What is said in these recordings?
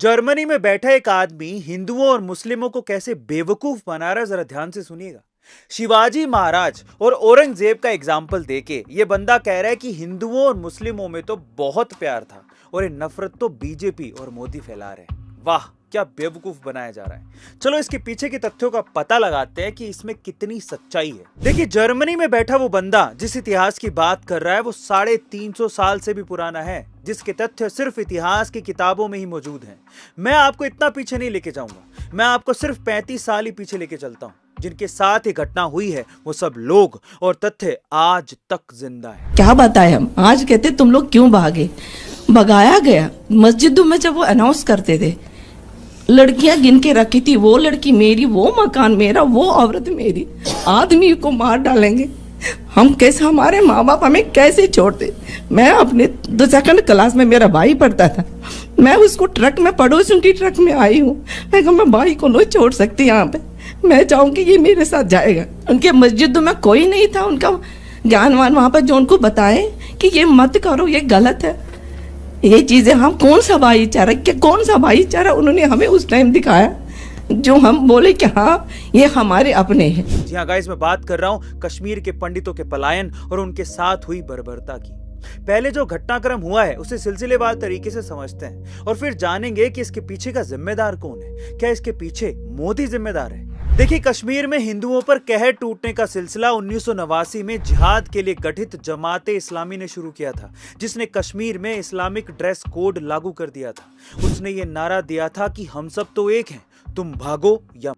Germany में बैठा एक आदमी हिंदुओं और मुस्लिमों को कैसे बेवकूफ बना रहा है, जरा ध्यान से सुनिएगा। शिवाजी महाराज और औरंगजेब का एग्जाम्पल देके ये बंदा कह रहा है कि हिंदुओं और मुस्लिमों में तो बहुत प्यार था और ये नफरत तो बीजेपी और मोदी फैला रहे हैं। वाह, क्या बेवकूफ बनाया जा रहा है। चलो इसके पीछे के तथ्यों का पता लगाते हैं कि इसमें कितनी सच्चाई है। देखिए, जर्मनी में बैठा वो बंदा जिस इतिहास की बात कर रहा है वो 350 साल से भी पुराना है, जिसके तथ्य सिर्फ इतिहास की किताबों में ही मौजूद हैं। मैं आपको इतना पीछे नहीं लेके जाऊंगा, मैं आपको सिर्फ 35 साल ही पीछे लेके चलता हूँ। जिनके साथ ये घटना हुई है वो सब लोग और तथ्य आज तक जिंदा है। क्या बताएं हम, आज कहते तुम लोग क्यों भागे। भगाया गया। मस्जिदों में जब वो अनाउंस करते थे, लड़कियां गिन के रखी थी, वो लड़की मेरी, वो मकान मेरा, वो औरत मेरी, आदमी को मार डालेंगे। हम कैसे, हमारे माँ बाप हमें कैसे छोड़ते। मैं अपने 2nd क्लास में मेरा भाई पढ़ता था, मैं उसको ट्रक में, पड़ोसियों की ट्रक में आई हूँ। मैं भाई को नहीं छोड़ सकती यहाँ पे, मैं चाहूँगी ये मेरे साथ जाएगा। उनके मस्जिदों में कोई नहीं था उनका ज्ञानवान वहाँ पर जो उनको बताए कि ये मत करो, ये गलत है, ये चीजें। हम कौन सा भाईचारा उन्होंने हमें उस टाइम दिखाया जो हम बोले कि हाँ ये हमारे अपने हैं। जी हाँ गाइस, मैं बात कर रहा हूँ कश्मीर के पंडितों के पलायन और उनके साथ हुई बर्बरता की। पहले जो घटनाक्रम हुआ है उसे सिलसिलेवार तरीके से समझते हैं और फिर जानेंगे कि इसके पीछे का जिम्मेदार कौन है। क्या इसके पीछे मोदी जिम्मेदार है? देखिए, कश्मीर में हिंदुओं पर कहर टूटने का सिलसिला 1989 में जिहाद के लिए गठित जमाते इस्लामी ने शुरू किया था, जिसने कश्मीर में इस्लामिक ड्रेस कोड लागू कर दिया था। उसने ये नारा दिया था कि हम सब तो एक हैं, तुम भागो या।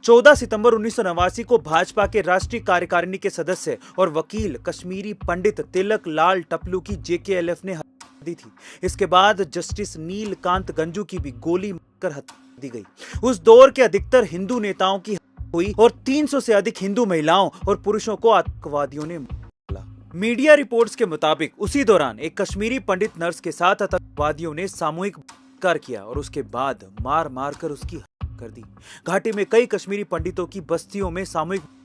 14 सितंबर 1989 को भाजपा के राष्ट्रीय कार्यकारिणी के सदस्य और वकील कश्मीरी पंडित तिलक लाल टपलू की JKLF ने हत्या दी थी। इसके बाद जस्टिस नीलकांत गंजू की भी गोली मारकर हत्या दी गई। उस दौर के अधिकतर हिंदू नेताओं की हत्या हुई और 300 से अधिक हिंदू महिलाओं और पुरुषों को आतंकवादियों ने मारा। मीडिया रिपोर्ट्स के मुताबिक उसी दौरान एक कश्मीरी पंडित नर्स के साथ आतंकवादियों ने सामूहिक बलात्कार किया और उसके बाद मार मार कर उसकी हत्या कर दी। घाटी में कई कश्मीरी पंडितों की बस्तियों में सामूहिक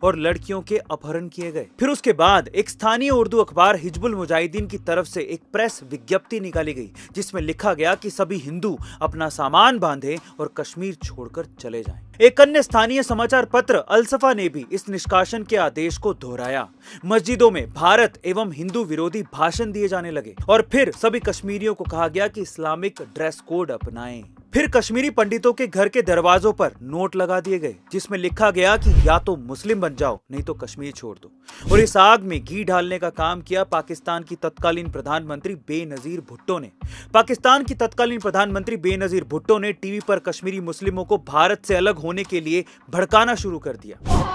और लड़कियों के अपहरण किए गए। फिर उसके बाद एक स्थानीय उर्दू अखबार हिजबुल मुजाहिदीन की तरफ से एक प्रेस विज्ञप्ति निकाली गई, जिसमें लिखा गया कि सभी हिंदू अपना सामान बांधें और कश्मीर छोड़कर चले जाएं। एक अन्य स्थानीय समाचार पत्र अलसफा ने भी इस निष्कासन के आदेश को दोहराया। मस्जिदों में भारत एवं हिंदू विरोधी भाषण दिए जाने लगे और फिर सभी कश्मीरियों को कहा गया कि इस्लामिक ड्रेस कोड अपनाएं। फिर कश्मीरी पंडितों के घर के दरवाजों पर नोट लगा दिए गए, जिसमें लिखा गया कि या तो मुस्लिम बन जाओ, नहीं तो कश्मीर छोड़ दो। और इस आग में घी डालने का काम किया पाकिस्तान की तत्कालीन प्रधानमंत्री बेनजीर भुट्टो ने। पाकिस्तान की तत्कालीन प्रधानमंत्री बेनजीर भुट्टो ने टीवी पर कश्मीरी मुस्लिमों को भारत से अलग होने के लिए भड़काना शुरू कर दिया।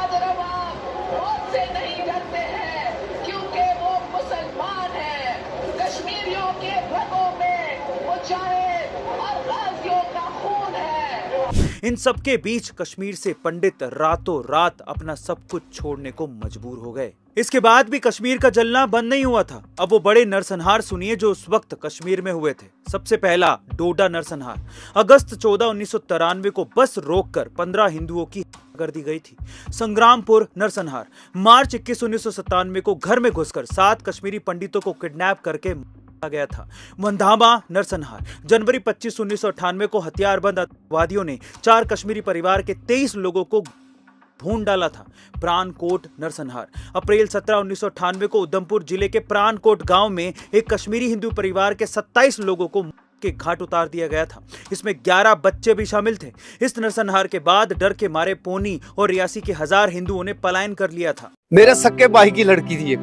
इन सबके बीच कश्मीर से पंडित रातों रात अपना सब कुछ छोड़ने को मजबूर हो गए। इसके बाद भी कश्मीर का जलना बंद नहीं हुआ था। अब वो बड़े नरसंहार सुनिए जो उस वक्त कश्मीर में हुए थे। सबसे पहला डोडा नरसंहार। अगस्त 14, 1993 को बस रोककर 15 हिंदुओं की हत्या कर दी गई थी। संग्रामपुर नरसंहार। मार्च 21, 1997 को घर में घुसकर 7 कश्मीरी पंडितों को किडनैप करके गया था। वंधामा नरसंहार। जनवरी 25, 1998 को हथियारबंद आतंकवादियों ने 4 कश्मीरी परिवार के 23 लोगों को भून डाला था। प्राणकोट नरसंहार। अप्रैल 17, 1998 को उधमपुर जिले के प्राणकोट गांव में एक कश्मीरी हिंदू परिवार के 27 लोगों को के घाट उतार दिया गया था। इसमें 11 बच्चे भी शामिल थे। इस नरसंहार के बाद डर के मारे पोनी और रियासी के 1000 हिंदुओं ने पलायन कर लिया था। मेरे सक्के भाई की लड़की थी,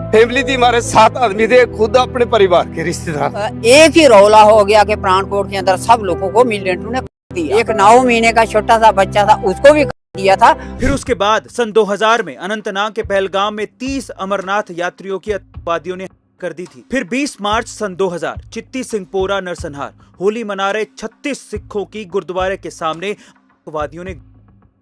फैमिली थी, हमारे 7 आदमी थे, खुद अपने परिवार के रिश्तेदार। एक ही रौला हो गया कि प्राणकोट के अंदर सब लोगों को मिलिटेंटों ने दिया। एक 9 महीने का छोटा सा बच्चा था, उसको भी दिया था। फिर उसके बाद सन 2000 में अनंतनाग के पहलगाम में 30 अमरनाथ यात्रियों की आतंकवादियों ने कर दी थी। फिर 20 मार्च सन 2000 चित्ती सिंहपोरा नरसंहार। होली मना रहे 36 सिखों की गुरुद्वारे के सामने आतंकवादियों ने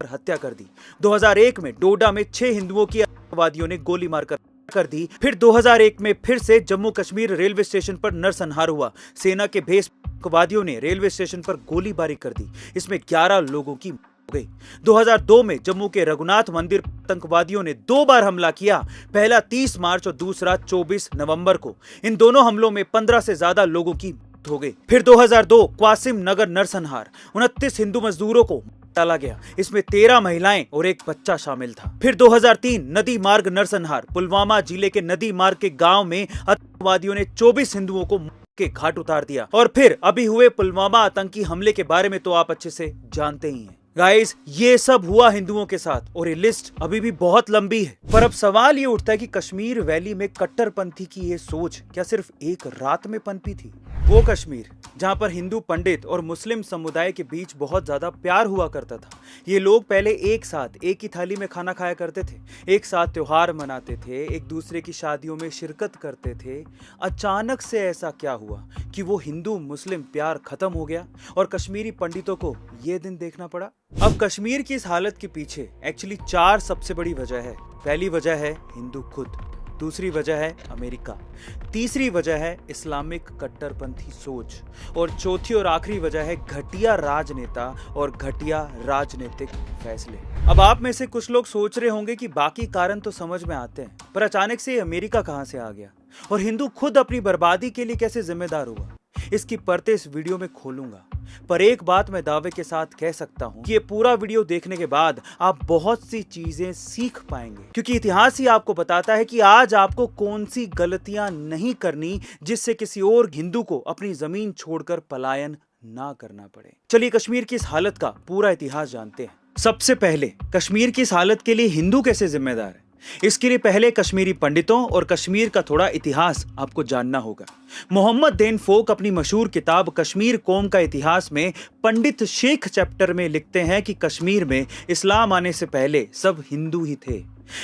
हत्या कर दी। 2001 में डोडा में 6 हिंदुओं की आतंकवादियों ने गोली मारकर कर दी। फिर 2001 में फिर से जम्मू कश्मीर रेलवे स्टेशन पर नरसंहार हुआ। सेना के भेष आतंकवादियों ने रेलवे स्टेशन पर गोलीबारी कर दी। इसमें 11 लोगों की गई। 2002 में जम्मू के रघुनाथ मंदिर आतंकवादियों ने 2 बार हमला किया, पहला 30 मार्च और दूसरा 24 नवंबर को। इन दोनों हमलों में 15 से ज्यादा लोगों की मौत हो गई। फिर 2002 क्वासिम नगर नरसंहार, 29 हिंदू मजदूरों को डाला गया, इसमें 13 महिलाएं और एक बच्चा शामिल था। फिर 2003 नदी मार्ग नरसंहार, पुलवामा जिले के नदी मार्ग के गांव में आतंकवादियों ने 24 हिंदुओं को के घाट उतार दिया। और फिर अभी हुए पुलवामा आतंकी हमले के बारे में तो आप अच्छे से जानते ही हैं। गाइस, ये सब हुआ हिंदुओं के साथ और ये लिस्ट अभी भी बहुत लंबी है। पर अब सवाल ये उठता है कि कश्मीर वैली में कट्टरपंथी की ये सोच क्या सिर्फ एक रात में पनपी थी? वो कश्मीर जहां पर हिंदू पंडित और मुस्लिम समुदाय के बीच बहुत ज्यादा प्यार हुआ करता था। ये लोग पहले एक साथ एक ही थाली में खाना खाया करते थे, एक साथ त्योहार मनाते थे, एक दूसरे की शादियों में शिरकत करते थे। अचानक से ऐसा क्या हुआ कि वो हिंदू मुस्लिम प्यार खत्म हो गया और कश्मीरी पंडितों को ये दिन देखना पड़ा? अब कश्मीर की इस हालत के पीछे एक्चुअली 4 सबसे बड़ी वजह है। पहली वजह है हिंदू खुद, दूसरी वजह है अमेरिका, तीसरी वजह है इस्लामिक कट्टरपंथी सोच और चौथी और आखिरी वजह है घटिया राजनेता और घटिया राजनीतिक फैसले। अब आप में से कुछ लोग सोच रहे होंगे कि बाकी कारण तो समझ में आते हैं, पर अचानक से अमेरिका कहां से आ गया और हिंदू खुद अपनी बर्बादी के लिए कैसे जिम्मेदार हुआ? इसकी परतें इस वीडियो में खोलूंगा। पर एक बात मैं दावे के साथ कह सकता हूं कि ये पूरा वीडियो देखने के बाद आप बहुत सी चीजें सीख पाएंगे, क्योंकि इतिहास ही आपको बताता है कि आज आपको कौन सी गलतियां नहीं करनी जिससे किसी और हिंदू को अपनी जमीन छोड़कर पलायन ना करना पड़े। चलिए कश्मीर की इस हालत का पूरा इतिहास जानते हैं। सबसे पहले कश्मीर की इस हालत के लिए हिंदू कैसे जिम्मेदार है, इसके लिए पहले कश्मीरी पंडितों और कश्मीर का थोड़ा इतिहास आपको जानना होगा। मोहम्मद देन फोक अपनी मशहूर किताब कश्मीर कौम का इतिहास में पंडित शेख चैप्टर में लिखते हैं कि कश्मीर में इस्लाम आने से पहले सब हिंदू ही थे।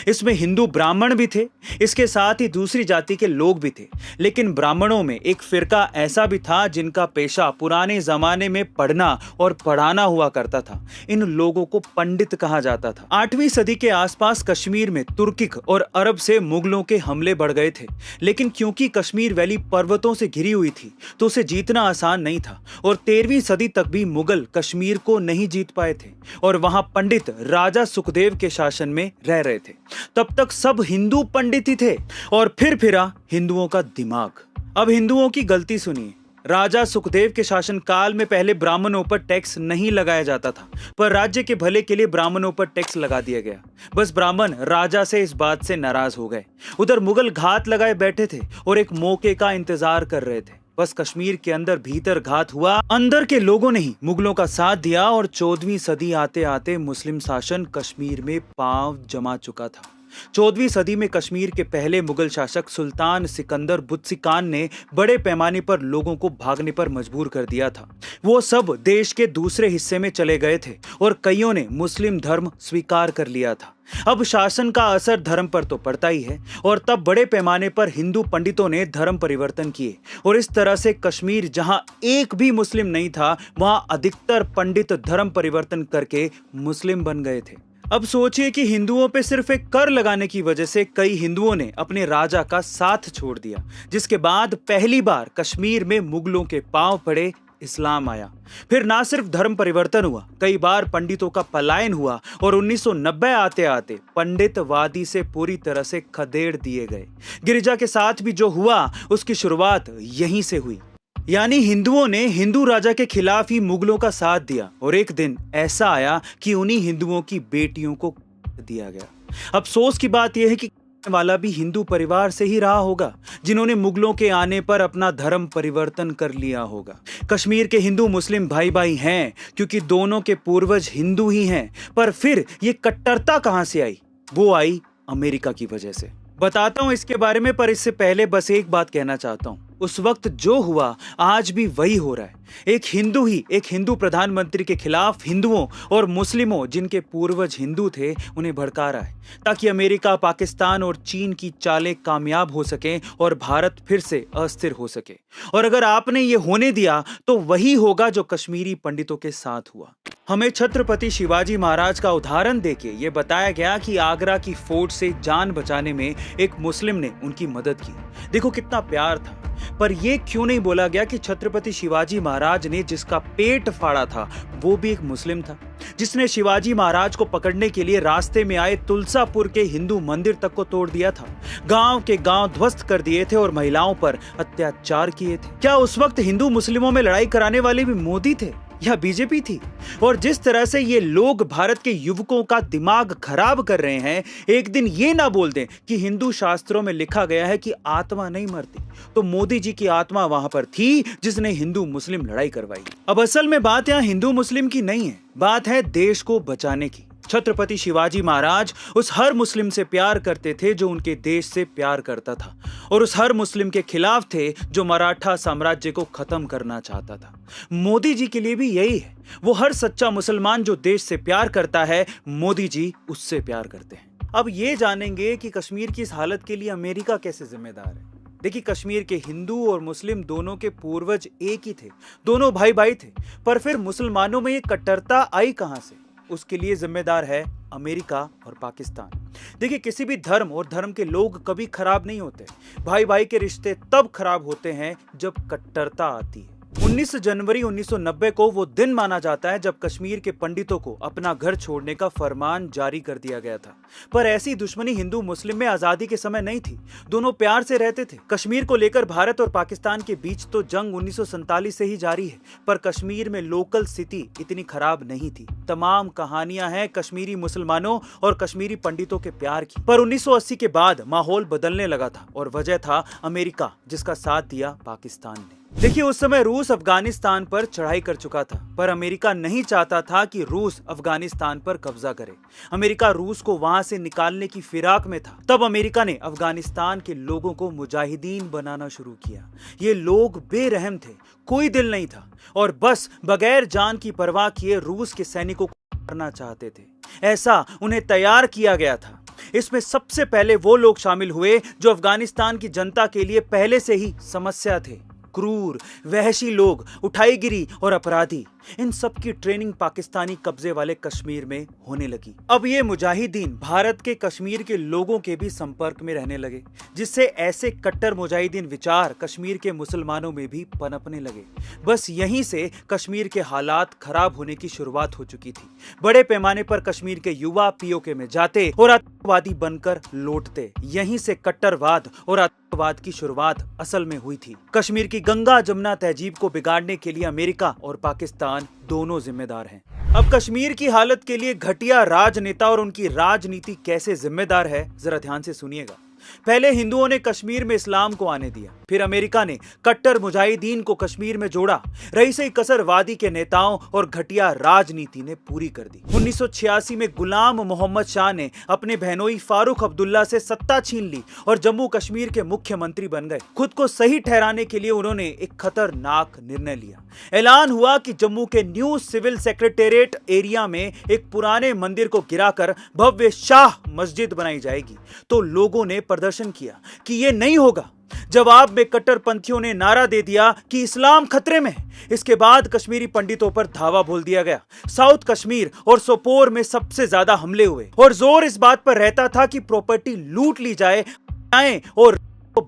इसमें हिंदू ब्राह्मण भी थे, इसके साथ ही दूसरी जाति के लोग भी थे, लेकिन ब्राह्मणों में एक फिरका ऐसा भी था जिनका पेशा पुराने जमाने में पढ़ना और पढ़ाना हुआ करता था। इन लोगों को पंडित कहा जाता था। 8वीं सदी के आसपास कश्मीर में तुर्किक और अरब से मुगलों के हमले बढ़ गए थे, लेकिन क्योंकि कश्मीर वैली पर्वतों से घिरी हुई थी तो उसे जीतना आसान नहीं था और 13वीं सदी तक भी मुगल कश्मीर को नहीं जीत पाए थे और वहां पंडित राजा सुखदेव के शासन में रह रहे थे। तब तक सब हिंदू पंडित ही थे और फिर फिरा हिंदुओं का दिमाग। अब हिंदुओं की गलती सुनिए। राजा सुखदेव के शासन काल में पहले ब्राह्मणों पर टैक्स नहीं लगाया जाता था, पर राज्य के भले के लिए ब्राह्मणों पर टैक्स लगा दिया गया। बस ब्राह्मण राजा से इस बात से नाराज हो गए। उधर मुगल घात लगाए बैठे थे और एक मौके का इंतजार कर रहे थे। बस कश्मीर के अंदर भीतर घात हुआ। अंदर के लोगों ने ही मुगलों का साथ दिया और 14वीं सदी आते आते मुस्लिम शासन कश्मीर में पांव जमा चुका था। 14वीं सदी में कश्मीर के पहले मुगल शासक सुल्तान सिकंदर बुत्सिकान ने बड़े पैमाने पर लोगों को भागने पर मजबूर कर दिया था। वो सब देश के दूसरे हिस्से में चले गए थे और कईयों ने मुस्लिम धर्म स्वीकार कर लिया था। अब शासन का असर धर्म पर तो पड़ता ही है और तब बड़े पैमाने पर हिंदू पंडितों ने धर्म परिवर्तन किए और इस तरह से कश्मीर जहां एक भी मुस्लिम नहीं था वहां अधिकतर पंडित धर्म परिवर्तन करके मुस्लिम बन गए थे। अब सोचिए कि हिंदुओं पे सिर्फ एक कर लगाने की वजह से कई हिंदुओं ने अपने राजा का साथ छोड़ दिया, जिसके बाद पहली बार कश्मीर में मुगलों के पांव पड़े, इस्लाम आया। फिर ना सिर्फ धर्म परिवर्तन हुआ, कई बार पंडितों का पलायन हुआ और 1990 आते आते पंडितवादी से पूरी तरह से खदेड़ दिए गए। गिरिजा के साथ भी जो हुआ उसकी शुरुआत यहीं से हुई। यानी हिंदुओं ने हिंदू राजा के खिलाफ ही मुगलों का साथ दिया और एक दिन ऐसा आया कि उन्हीं हिंदुओं की बेटियों को दिया गया। अफसोस की बात यह है कि वाला भी हिंदू परिवार से ही रहा होगा, जिन्होंने मुगलों के आने पर अपना धर्म परिवर्तन कर लिया होगा। कश्मीर के हिंदू मुस्लिम भाई भाई हैं क्योंकि दोनों के पूर्वज हिंदू ही हैं, पर फिर ये कट्टरता कहां से आई? वो आई अमेरिका की वजह से। बताता हूं इसके बारे में, पर इससे पहले बस एक बात कहना चाहता हूं। उस वक्त जो हुआ आज भी वही हो रहा है। एक हिंदू प्रधानमंत्री के खिलाफ हिंदुओं और मुस्लिमों जिनके पूर्वज हिंदू थे उन्हें भड़का रहा है ताकि अमेरिका, पाकिस्तान और चीन की चालें कामयाब हो सकें और भारत फिर से अस्थिर हो सके। और अगर आपने ये होने दिया तो वही होगा जो कश्मीरी पंडितों के साथ हुआ। हमें छत्रपति शिवाजी महाराज का उदाहरण देके ये बताया गया कि आगरा की फोर्ट से जान बचाने में एक मुस्लिम ने उनकी मदद की। देखो कितना प्यार था। पर यह क्यों नहीं बोला गया कि छत्रपति शिवाजी महाराज ने जिसका पेट फाड़ा था वो भी एक मुस्लिम था जिसने शिवाजी महाराज को पकड़ने के लिए रास्ते में आए तुलसापुर के हिंदू मंदिर तक को तोड़ दिया था, गांव के गांव ध्वस्त कर दिए थे और महिलाओं पर अत्याचार किए थे। क्या उस वक्त हिंदू मुस्लिमों में लड़ाई कराने वाले भी मोदी थे या बीजेपी थी? और जिस तरह से ये लोग भारत के युवकों का दिमाग खराब कर रहे हैं, एक दिन ये ना बोल दें कि हिंदू शास्त्रों में लिखा गया है कि आत्मा नहीं मरती, तो मोदी जी की आत्मा वहां पर थी जिसने हिंदू मुस्लिम लड़ाई करवाई। अब असल में बात यहां हिंदू मुस्लिम की नहीं है, बात है देश को बचाने की। छत्रपति शिवाजी महाराज उस हर मुस्लिम से प्यार करते थे जो उनके देश से प्यार करता था, और उस हर मुस्लिम के खिलाफ थे जो मराठा साम्राज्य को खत्म करना चाहता था। मोदी जी के लिए भी यही है, वो हर सच्चा मुसलमान जो देश से प्यार करता है, मोदी जी उससे प्यार करते हैं। अब ये जानेंगे कि कश्मीर की इस हालत के लिए अमेरिका कैसे जिम्मेदार है। देखिए, कश्मीर के हिंदू और मुस्लिम दोनों के पूर्वज एक ही थे, दोनों भाई भाई थे, पर फिर मुसलमानों में ये कट्टरता आई कहां से? उसके लिए जिम्मेदार है अमेरिका और पाकिस्तान। देखिए, किसी भी धर्म और धर्म के लोग कभी खराब नहीं होते। भाई भाई के रिश्ते तब खराब होते हैं जब कट्टरता आती है। 19 जनवरी 1990 को वो दिन माना जाता है जब कश्मीर के पंडितों को अपना घर छोड़ने का फरमान जारी कर दिया गया था। पर ऐसी दुश्मनी हिंदू मुस्लिम में आजादी के समय नहीं थी, दोनों प्यार से रहते थे। कश्मीर को लेकर भारत और पाकिस्तान के बीच तो जंग 1947 से ही जारी है, पर कश्मीर में लोकल स्थिति इतनी खराब नहीं थी। तमाम कहानियां हैं कश्मीरी मुसलमानों और कश्मीरी पंडितों के प्यार की। पर 1980 के बाद माहौल बदलने लगा था और वजह था अमेरिका, जिसका साथ दिया पाकिस्तान ने। देखिए, उस समय रूस अफगानिस्तान पर चढ़ाई कर चुका था, पर अमेरिका नहीं चाहता था कि रूस अफगानिस्तान पर कब्जा करे। अमेरिका रूस को वहां से निकालने की फिराक में था। तब अमेरिका ने अफगानिस्तान के लोगों को मुजाहिदीन बनाना शुरू किया। ये लोग बेरहम थे, कोई दिल नहीं था, और बस बगैर जान की परवाह किए रूस के सैनिकों को मारना चाहते थे। ऐसा उन्हें तैयार किया गया था। इसमें सबसे पहले वो लोग शामिल हुए जो अफगानिस्तान की जनता के लिए पहले से ही समस्या थे। क्रूर, वहशी लोग, उठाईगिरी और अपराधी, इन सब की ट्रेनिंग पाकिस्तानी कब्जे वाले कश्मीर में होने लगी। अब ये मुजाहिदीन भारत के कश्मीर के लोगों के भी संपर्क में रहने लगे, जिससे ऐसे कट्टर मुजाहिदीन विचार कश्मीर के मुसलमानों में भी पनपने लगे। बस यहीं से कश्मीर के हालात खराब होने की शुरुआत हो चुकी थी। बड़े पैमाने पर कश्मीर के युवा पीओके में जाते और आतंकवादी बनकर लौटते। यहीं से कट्टरवाद और आतंकवाद की शुरुआत असल में हुई थी। कश्मीर की गंगा जमुना तहजीब को बिगाड़ने के लिए अमेरिका और पाकिस्तान दोनों जिम्मेदार हैं। अब कश्मीर की हालत के लिए घटिया राजनेता और उनकी राजनीति कैसे जिम्मेदार है, जरा ध्यान से सुनिएगा। पहले हिंदुओं ने कश्मीर में इस्लाम को आने दिया, फिर अमेरिका ने कट्टर मुजाहिदीन को कश्मीर में जोड़ा। रही सही कसर वादी के नेताओं और घटिया राजनीति ने पूरी कर दी। 1986 में गुलाम मोहम्मद शाह ने अपने बहनोई फारूक अब्दुल्ला से सत्ता छीन ली और जम्मू कश्मीर के मुख्यमंत्री बन गए। खुद को सही ठहराने के लिए उन्होंने एक खतरनाक निर्णय लिया। ऐलान हुआ कि जम्मू के न्यू सिविल सेक्रेटेरिएट एरिया में एक पुराने मंदिर को गिराकर भव्य शाह मस्जिद बनाई जाएगी। तो लोगों ने प्रदर्शन किया कि यह नहीं होगा। जवाब में कट्टरपंथियों ने नारा दे दिया कि इस्लाम खतरे में है। इसके बाद कश्मीरी पंडितों पर धावा बोल दिया गया। साउथ कश्मीर और सोपोर में सबसे ज्यादा हमले हुए और जोर इस बात पर रहता था कि प्रॉपर्टी लूट ली जाए और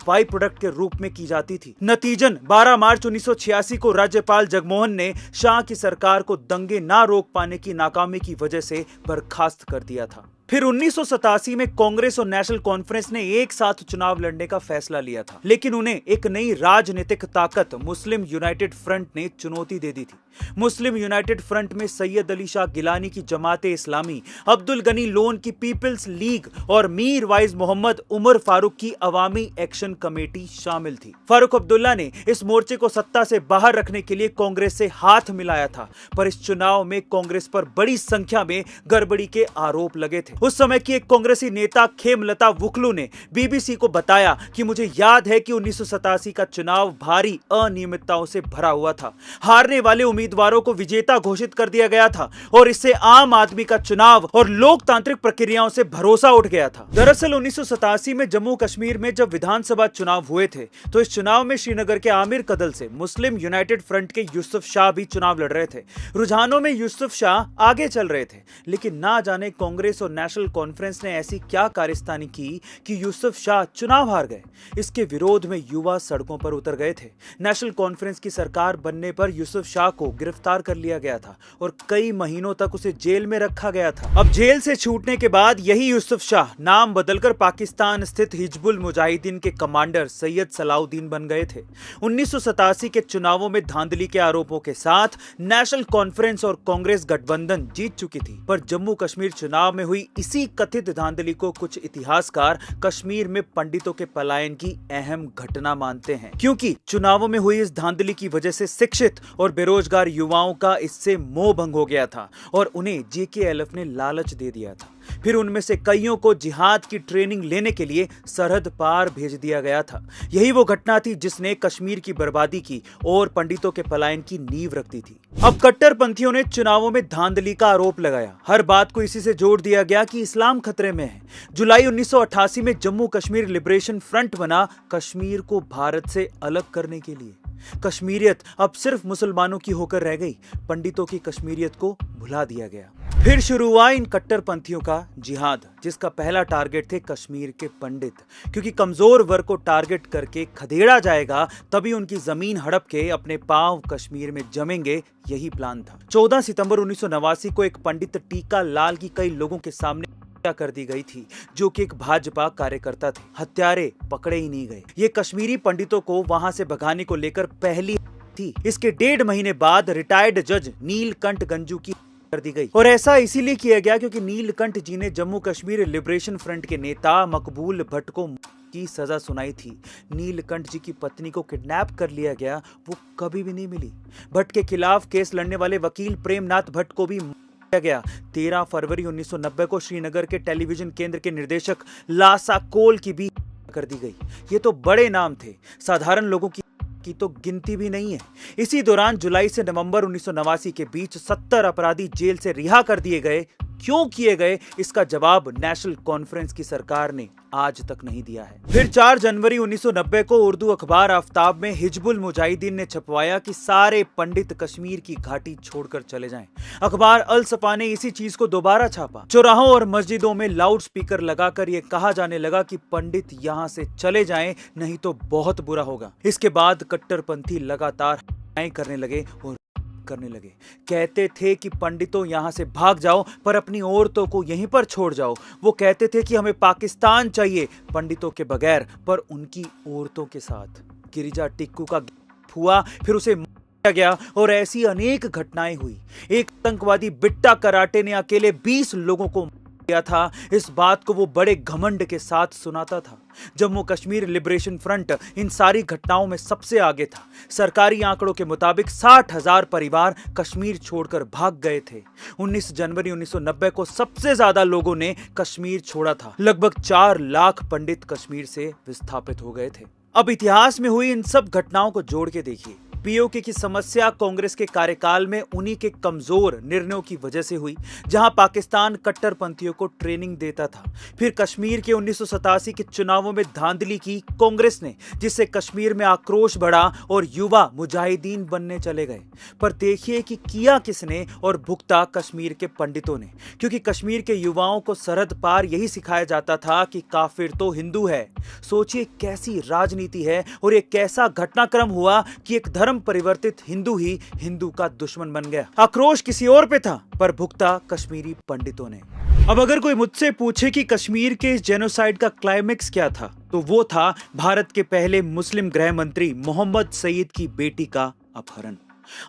बाई प्रोडक्ट के रूप में की जाती थी। नतीजन 12 मार्च 1986 को राज्यपाल जगमोहन ने शाह की सरकार को दंगे ना रोक पाने की नाकामी की वजह से बर्खास्त कर दिया था। फिर 1987 में कांग्रेस और नेशनल कॉन्फ्रेंस ने एक साथ चुनाव लड़ने का फैसला लिया था, लेकिन उन्हें एक नई राजनीतिक ताकत मुस्लिम यूनाइटेड फ्रंट ने चुनौती दे दी थी। मुस्लिम यूनाइटेड फ्रंट में सैयद अली शाह गिलानी की जमाते इस्लामी, अब्दुल गनी लोन की पीपल्स लीग और मीर वाइज मोहम्मद उमर फारूक की अवामी एक्शन कमेटी शामिल थी। फारूक अब्दुल्ला ने इस मोर्चे को सत्ता से बाहर रखने के लिए कांग्रेस से हाथ मिलाया था, पर इस चुनाव में कांग्रेस पर बड़ी संख्या में गड़बड़ी के आरोप लगे थे। उस समय की एक कांग्रेसी नेता खेमलता वुकलू ने बीबीसी को बताया कि मुझे याद है कि 1987 का चुनाव भारी अनियमितताओं से भरा हुआ था। हारने वाले उम्मीदवारों को विजेता घोषित कर दिया गया था और इससे आम आदमी का चुनाव और लोकतांत्रिक प्रक्रियाओं से भरोसा उठ गया था। दरअसल 1987 में जम्मू कश्मीर में जब विधानसभा चुनाव हुए थे तो इस चुनाव में श्रीनगर के आमिर कदल से मुस्लिम यूनाइटेड फ्रंट के यूसुफ शाह भी चुनाव लड़ रहे थे। रुझानों में यूसुफ शाह आगे चल रहे थे, लेकिन ना जाने कांग्रेस और नेशनल कॉन्फ्रेंस ने ऐसी क्या कारस्तानी की कि यूसुफ शाह चुनाव हार गए। इसके विरोध में युवा सड़कों पर उतर गए थे। नेशनल कॉन्फ्रेंस की सरकार बनने पर यूसुफ शाह को गिरफ्तार कर लिया गया था और कई महीनों तक उसे जेल में रखा गया था। अब जेल से छूटने के बाद यही यूसुफ शाह नाम बदलकर पाकिस्तान स्थित हिजबुल मुजाहिदीन के कमांडर सैयद सलाउद्दीन बन गए थे। 1987 के चुनावों में धांधली के आरोपों के साथ नेशनल कॉन्फ्रेंस और कांग्रेस गठबंधन जीत चुकी थी, पर जम्मू कश्मीर चुनाव में हुई इसी कथित धांधली को कुछ इतिहासकार कश्मीर में पंडितों के पलायन की अहम घटना मानते हैं, क्योंकि चुनावों में हुई इस धांधली की वजह से शिक्षित और बेरोजगार युवाओं का इससे मोह भंग हो गया था और उन्हें जेकेएलएफ ने लालच दे दिया था। फिर उनमें से कईयों को जिहाद की ट्रेनिंग लेने के लिए सरहद पार भेज दिया गया था। यही वो घटना थी जिसने कश्मीर की बर्बादी की और पंडितों के पलायन की नींव रखती थी। अब कट्टरपंथियों ने चुनावों में धांधली का आरोप लगाया। हर बात को इसी से जोड़ दिया गया कि इस्लाम खतरे में है। जुलाई 1988 में जम्मू कश्मीर लिबरेशन फ्रंट बना कश्मीर को भारत से अलग करने के लिए। कश्मीरियत अब सिर्फ मुसलमानों की होकर रह गई, पंडितों की कश्मीरियत को भुला दिया गया। फिर शुरू हुआ इन कट्टरपंथियों का जिहाद, जिसका पहला टारगेट थे कश्मीर के पंडित, क्योंकि कमजोर वर्ग को टारगेट करके खदेड़ा जाएगा तभी उनकी जमीन हड़प के अपने पांव कश्मीर में जमेंगे, यही प्लान था। 14 सितंबर 1989 को एक पंडित टीका लाल की कई लोगों के सामने कर दी गई थी, जो कि एक भाजपा कार्यकर्ता थे। हत्यारे पकड़े ही नहीं गए। ये कश्मीरी पंडितों को वहां से भगाने को लेकर पहली थी। इसके 1.5 महीने बाद रिटायर्ड जज नीलकंठ गंजू की कर दी गई, और ऐसा इसीलिए किया गया क्योंकि नीलकंठ जी ने जम्मू कश्मीर लिबरेशन फ्रंट के नेता मकबूल भट्ट को की सजा सुनाई थी। नीलकंठ जी की पत्नी को किडनैप कर लिया गया, वो कभी भी नहीं मिली। भट्ट के खिलाफ केस लड़ने वाले वकील प्रेमनाथ भट्ट को भी गया। 13 फरवरी 1990 को श्रीनगर के टेलीविजन केंद्र के निर्देशक लासा कोल की भी कर दी गई। ये तो बड़े नाम थे, साधारण लोगों की तो गिनती भी नहीं है। इसी दौरान जुलाई से नवंबर 1989 के बीच 70 अपराधी जेल से रिहा कर दिए गए। क्यों किए गए, इसका जवाब नेशनल कॉन्फ्रेंस की सरकार ने आज तक नहीं दिया है। फिर 4 जनवरी 1990 को उर्दू अखबार आफ्ताब में हिजबुल मुजाहिदीन ने छपवाया कि सारे पंडित कश्मीर की घाटी छोड़कर चले जाएं। अखबार अल सफा ने इसी चीज को दोबारा छापा। चौराहों और मस्जिदों में लाउड स्पीकर लगाकर यह कहा जाने लगा कि पंडित यहां से चले जाएं, नहीं तो बहुत बुरा होगा। इसके बाद कट्टरपंथी लगातार करने लगे। कहते थे कि पंडितों यहां से भाग जाओ, पर अपनी औरतों को यहीं पर छोड़ जाओ। वो कहते थे कि हमें पाकिस्तान चाहिए, पंडितों के बगैर, पर उनकी औरतों के साथ। गिरिजा टिक्कू का हुआ, फिर उसे मारा गया, और ऐसी अनेक घटनाएं हुई। एक आतंकवादी बिट्टा कराटे ने अकेले 20 लोगों को किया था। इस बात को वो बड़े घमंड के साथ सुनाता था। Jammu Kashmir liberation front in सारी घटनाओं में सबसे आगे था। सरकारी आंकड़ों के मुताबिक 60,000 परिवार कश्मीर छोड़कर भाग गए थे। 19 जनवरी 1990 को सबसे ज्यादा लोगों ने कश्मीर छोड़ा था। लगभग 4 लाख पंडित कश्मीर से विस्थापित हो गए थे। अब इतिहास में हुई इन सब घटनाओं को जोड़ के देखिए। पीओके की समस्या कांग्रेस के कार्यकाल में उन्हीं के कमजोर निर्णयों की वजह से हुई, जहां पाकिस्तान कट्टरपंथियों को ट्रेनिंग देता था। फिर कश्मीर के 1987 के चुनावों में धांधली की कांग्रेस ने, जिससे कश्मीर में आक्रोश बढ़ा और युवा मुजाहिदीन बनने चले गए। पर देखिए कि किया किसने, और भुगता कश्मीर के पंडितों ने, क्योंकि कश्मीर के युवाओं को सरहद पार यही सिखाया जाता था कि काफिर तो हिंदू है। सोचिए कैसी राजनीति है, और एक कैसा घटनाक्रम हुआ कि एक धर्म परिवर्तित हिंदू ही हिंदू का दुश्मन बन गया। आक्रोश किसी और पे था, पर भुगता कश्मीरी पंडितों ने। अब अगर कोई मुझसे पूछे कि कश्मीर के इस जेनोसाइड का क्लाइमेक्स क्या था, तो वो था भारत के पहले मुस्लिम गृह मंत्री मोहम्मद सईद की बेटी का अपहरण।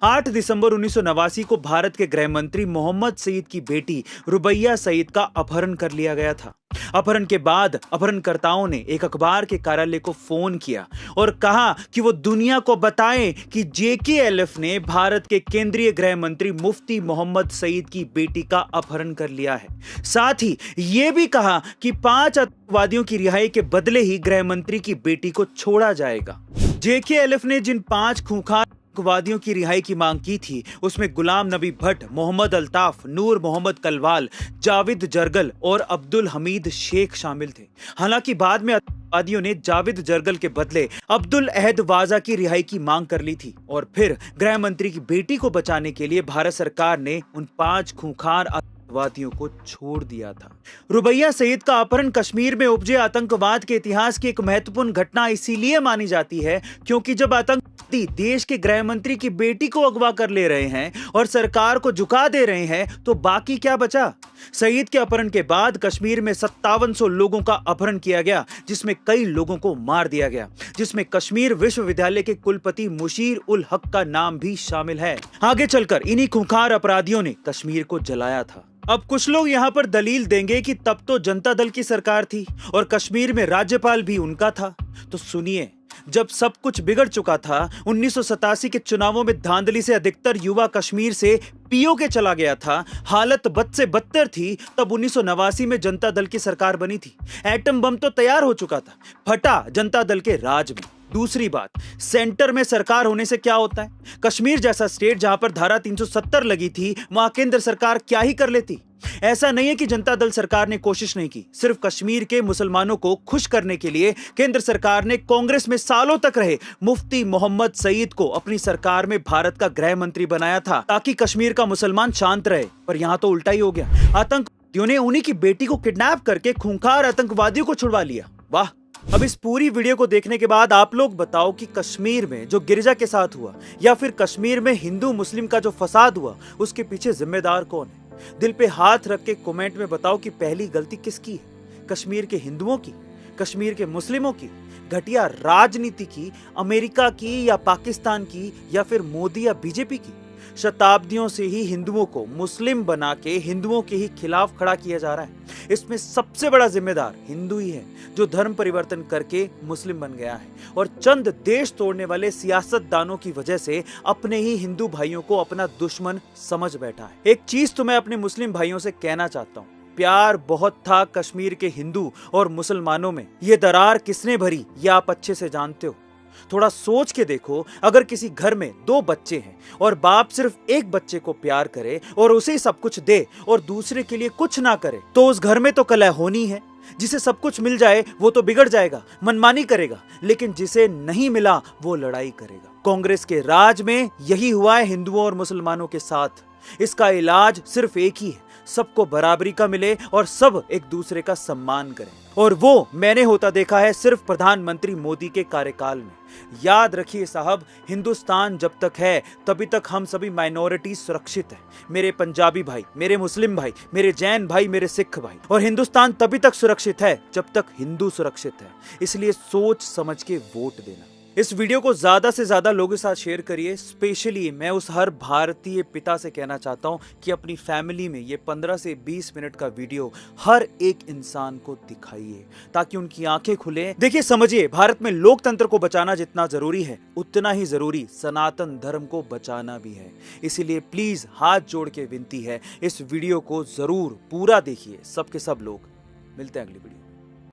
8 दिसंबर 1989 को भारत के गृह मंत्री मोहम्मद सईद की बेटी रुबैया सईद का अपहरण कर लिया गया था। अपहरण के बाद अपहरणकर्ताओं ने एक अखबार के कार्यालय को फोन किया और कहा कि वो दुनिया को बताएं कि जेकेएलएफ ने भारत के केंद्रीय गृह मंत्री मुफ्ती मोहम्मद सईद की बेटी का अपहरण कर लिया है। साथ ही ये भी कहा कि 5 आतंकवादियों की रिहाई के बदले ही गृह मंत्री की बेटी को छोड़ा जाएगा। जेकेएलएफ ने जिन 5 खूंखार आतंकवादियों की रिहाई की मांग की थी, उसमें गुलाम नबी भट्ट, मोहम्मद अल्ताफ, नूर मोहम्मद कलवाल, जावेद जरगल और अब्दुल हमीद शेख शामिल थे। हालांकि बाद में आतंकवादियों ने जावेद जरगल के बदले अब्दुल अहद वाजा की रिहाई की मांग कर ली थी, और फिर गृह मंत्री की बेटी को बचाने के लिए भारत सरकार ने उन 5 खूंखार आतंकवादियों वादियों को छोड़ दिया था। रुबैया सईद का अपहरण कश्मीर में उपजे आतंकवाद के इतिहास की एक महत्वपूर्ण घटना इसीलिए मानी जाती है क्योंकि जब आतंकवादी देश के गृह मंत्री की बेटी को अगवा कर ले रहे हैं और सरकार को झुका दे रहे हैं तो बाकी क्या बचा। सईद के अपहरण के बाद कश्मीर में 5700 लोगों का अपहरण किया गया, जिसमें कई लोगों को मार दिया गया, जिसमें कश्मीर विश्वविद्यालय के कुलपति मुशीर उल हक का नाम भी शामिल है। आगे चलकर इन्हीं खूंखार अपराधियों ने कश्मीर को जलाया था। अब कुछ लोग यहाँ पर दलील देंगे कि तब तो जनता दल की सरकार थी और कश्मीर में राज्यपाल भी उनका था। तो सुनिए, जब सब कुछ बिगड़ चुका था, 1987 के चुनावों में धांधली से अधिकतर युवा कश्मीर से पीओके चला गया था, हालत बद से बदतर थी, तब 1989 में जनता दल की सरकार बनी थी। एटम बम तो तैयार हो चुका था, फटा जनता दल के राज में। दूसरी बात, सेंटर में सरकार होने से क्या होता है? कश्मीर जैसा स्टेट जहां पर धारा 370 लगी थी, वहां केंद्र सरकार क्या ही कर लेती। ऐसा नहीं है कि जनता दल सरकार ने कोशिश नहीं की, सिर्फ कश्मीर के मुसलमानों को खुश करने के लिए केंद्र सरकार ने कांग्रेस में सालों तक रहे मुफ्ती मोहम्मद सईद को अपनी सरकार में भारत का गृह मंत्री बनाया था ताकि कश्मीर का मुसलमान शांत रहे। पर यहां तो उल्टा ही हो गया, आतंकवादियों ने उन्हीं की बेटी को किडनैप करके खूंखार आतंकवादियों को छुड़वा लिया। वाह। अब इस पूरी वीडियो को देखने के बाद आप लोग बताओ कि कश्मीर में जो गिरजा के साथ हुआ या फिर कश्मीर में हिंदू मुस्लिम का जो फसाद हुआ उसके पीछे जिम्मेदार कौन है? दिल पे हाथ रख के कमेंट में बताओ कि पहली गलती किसकी है, कश्मीर के हिंदुओं की, कश्मीर के मुस्लिमों की, घटिया राजनीति की, अमेरिका की या पाकिस्तान की, या फिर मोदी या बीजेपी की? शताब्दियों से ही हिंदुओं को मुस्लिम बना के हिंदुओं के ही खिलाफ खड़ा किया जा रहा है। इसमें सबसे बड़ा जिम्मेदार हिंदू ही है जो धर्म परिवर्तन करके मुस्लिम बन गया है और चंद देश तोड़ने वाले सियासतदानों की वजह से अपने ही हिंदू भाइयों को अपना दुश्मन समझ बैठा है। एक चीज तो मैं अपने मुस्लिम भाइयों से कहना चाहता हूँ, प्यार बहुत था कश्मीर के हिंदू और मुसलमानों में, ये दरार किसने भरी ये आप अच्छे से जानते हो। थोड़ा सोच के देखो, अगर किसी घर में 2 बच्चे हैं और बाप सिर्फ एक बच्चे को प्यार करे और उसे सब कुछ दे और दूसरे के लिए कुछ ना करे तो उस घर में तो कलह होनी है। जिसे सब कुछ मिल जाए वो तो बिगड़ जाएगा, मनमानी करेगा, लेकिन जिसे नहीं मिला वो लड़ाई करेगा। कांग्रेस के राज में यही हुआ है हिंदुओं और मुसलमानों के साथ। इसका इलाज सिर्फ एक ही है, सबको बराबरी का मिले और सब एक दूसरे का सम्मान करें। और वो मैंने होता देखा है सिर्फ प्रधानमंत्री मोदी के कार्यकाल में। याद रखिए साहब, हिंदुस्तान जब तक है तभी तक हम सभी माइनॉरिटी सुरक्षित है। मेरे पंजाबी भाई, मेरे मुस्लिम भाई, मेरे जैन भाई, मेरे सिख भाई। और हिंदुस्तान तभी तक सुरक्षित है जब तक हिंदू सुरक्षित है। इसलिए सोच समझ के वोट देना। इस वीडियो को ज्यादा से ज्यादा लोगों के साथ शेयर करिए। स्पेशली मैं उस हर भारतीय पिता से कहना चाहता हूं कि अपनी फैमिली में ये 15 से 20 मिनट का वीडियो हर एक इंसान को दिखाइए ताकि उनकी आंखें खुले। देखिए, समझिए, भारत में लोकतंत्र को बचाना जितना जरूरी है उतना ही जरूरी सनातन धर्म को बचाना भी है। इसीलिए प्लीज हाथ जोड़ के विनती है, इस वीडियो को जरूर पूरा देखिए, सबके सब लोग। मिलते हैं अगली वीडियो।